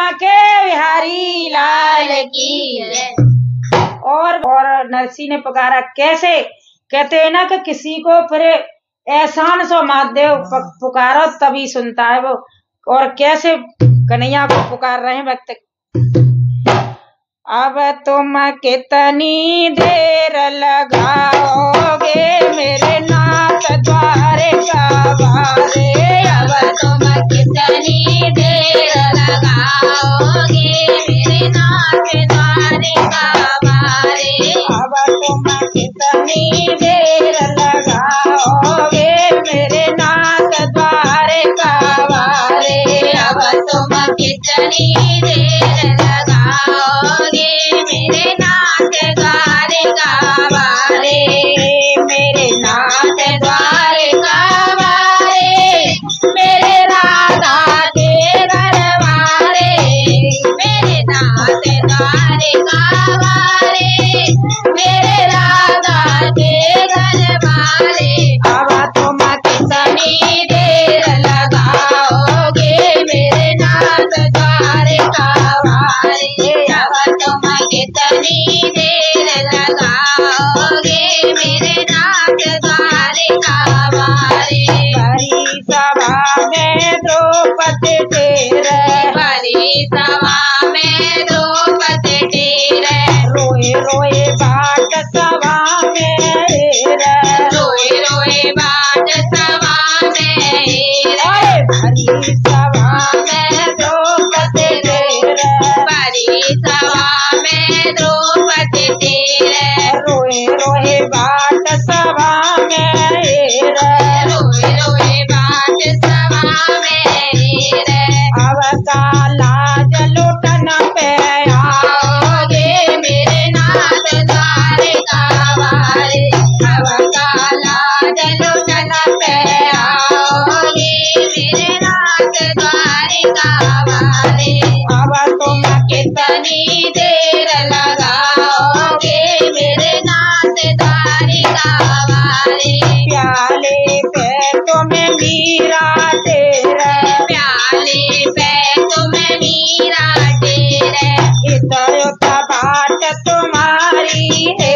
बांके बिहारी लाल की जय। और नरसी ने पुकारा कैसे, कहते हैं ना कि किसी को फिर एहसान सो महादेव पुकारो तभी सुनता है वो। और कैसे कन्हैया को पुकार रहे हैं भक्त। अब तुम कितनी देर लगाओगे मेरे नाथ द्वारिका वाले। अब तुम कितनी देर लगाओगे मेरे नाथ द्वारिका वाले। अब तुम कितनी देर लगाओगे मेरे नाथ द्वारिका वाले। अब तुम कितनी देर लगाओगे मेरे नाथ द्वारिका वाले। मेरे नाथ द्वारिका वाले मेरे राधा के घर वाले। मेरे नाथ द्वारिका वाले मेरे राधा के घर वाले। अब तुम कितनी देर लगाओगे मेरे नाथ द्वारिका वाले। अब तुम कितनी देर लगाओगे मेरे नाथ द्वारिका वाले। बड़ी सभा में द्रौपदी तेरे बड़ी सभा में द्रौपदी तेरे। रोए रोए बाट सभा में रे। रोए रोए बाट सभा में अरे बड़ी सभा में द्रौपदी तेरे। बड़ी सभा में द्रौपदी तेरे। रोए रोए बाट सभा में रे। रोए रोए बाट सभा में अब काला जलुटन पे आओगे मेरे नाथ द्वारिका वाले। अब काला जलुटन पे आओगे मेरे नाथ द्वारिका वाले। अब तुम कितनी देर लगाओगे मेरे नाथ द्वारिका वाले। प्याले पे तुम्हें मीरा तेरे। प्याले पे तुम्हें मीरा तेरे। इतर बाट तुम्हारी है।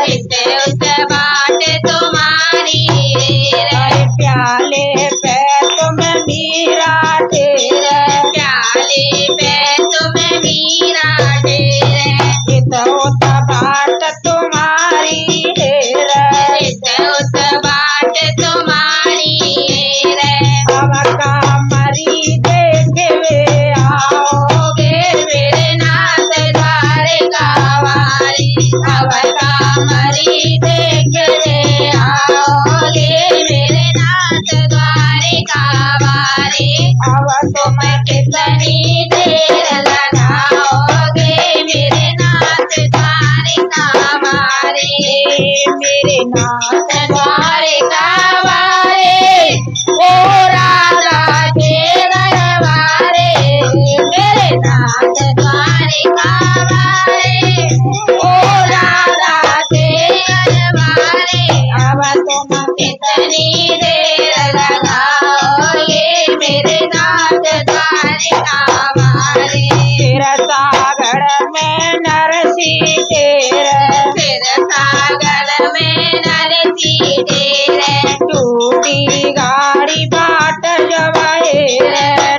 इत उत बाट तुम्हारी है। प्याले पे तुम्हें मीरा तेरे। प्याले पे तुम्हें मीरा तेरे। इतर बाट तुम्हारी है। इत उत बाट तुम्हारी है। अब कामरी देखवे आओगे मेरे नाथ द्वारिका वाले। अब कामरी देखने आओगे मेरे नाथ द्वारिका वाले। अब तुम कितनी देर लगाओगे मेरे नाथ द्वारिका वाले। मेरे नाथ द्वारिका वाले ओ राधा के घर वाले। मेरे नाथ द्वारिका वाले ओ राधा के घर वाले। अब तुम कितनी देर लगाओगे मेरे नाथ द्वारिका वाले। फिर सागर में नरसी तेरे। फिर सागर में नरसी तेरे। टूटी गाड़ी बाट जवाए।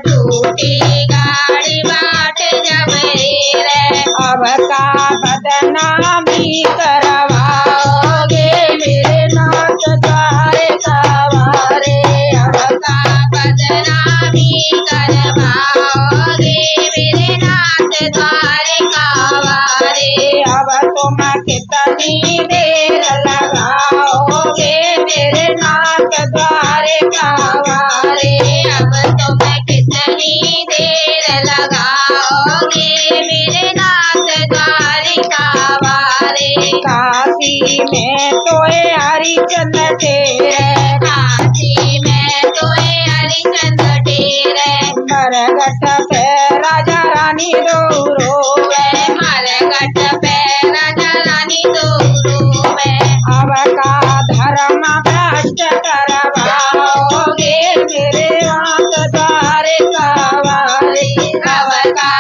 टूटी गाड़ी बाट जमेरे। अब का बदनामी करवाओगे मेरे नाथ द्वारिका वाले। अब का बदनामी करवाओगे मेरे नाथ द्वारिका वाले। अब तुम कितनी देर लगाओगे मेरे नाथ द्वारिका वाले। अब तुम कितनी देर लगाओगे मेरे नाथ द्वारिका वाले। काशी में तो हरिचंद्र तेरे। काशी में तो हरिचंद्र तेरे। मरघट पे राजा रानी रो रोवे। मरघट पे राजा रानी दो रोवे। अब का धर्म भ्रष्ट करवाओगे मेरे नाथ द्वारिका वाले। अब का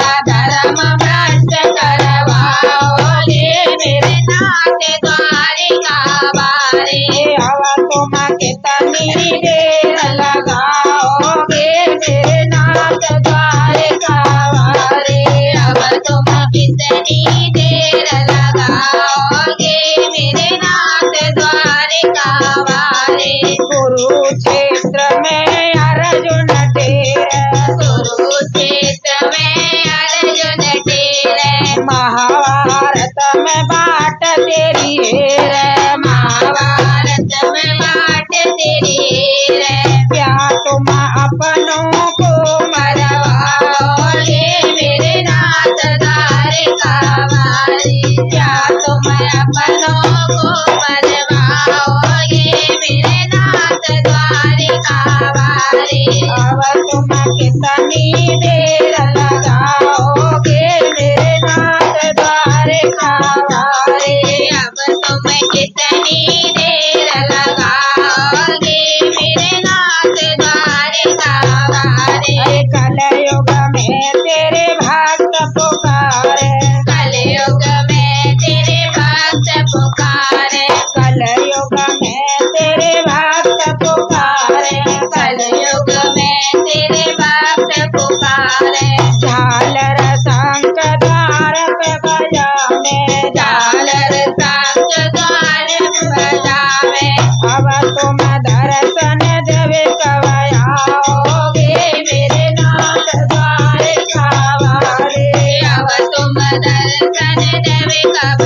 देर लगाओगे मेरे नाथ द्वारका वाले। अब तुम कितनी देर लगाओगे मेरे नाथ द्वारका वाले। अरे कलयुग में तेरे भक्त पुकारे, कलयुग में तेरे भक्त पुकारे, कलयुग में तेरे भक्त पुकारे, कलयुग में तेरे भक्त पुकारे। झालर शंख द्वार पे बजावे, झालर शंख द्वार बजावे। अब तुम दर्शन जब कब आओगे मेरे नाथ द्वारका वाले। अब तुम दर्शन देवे कब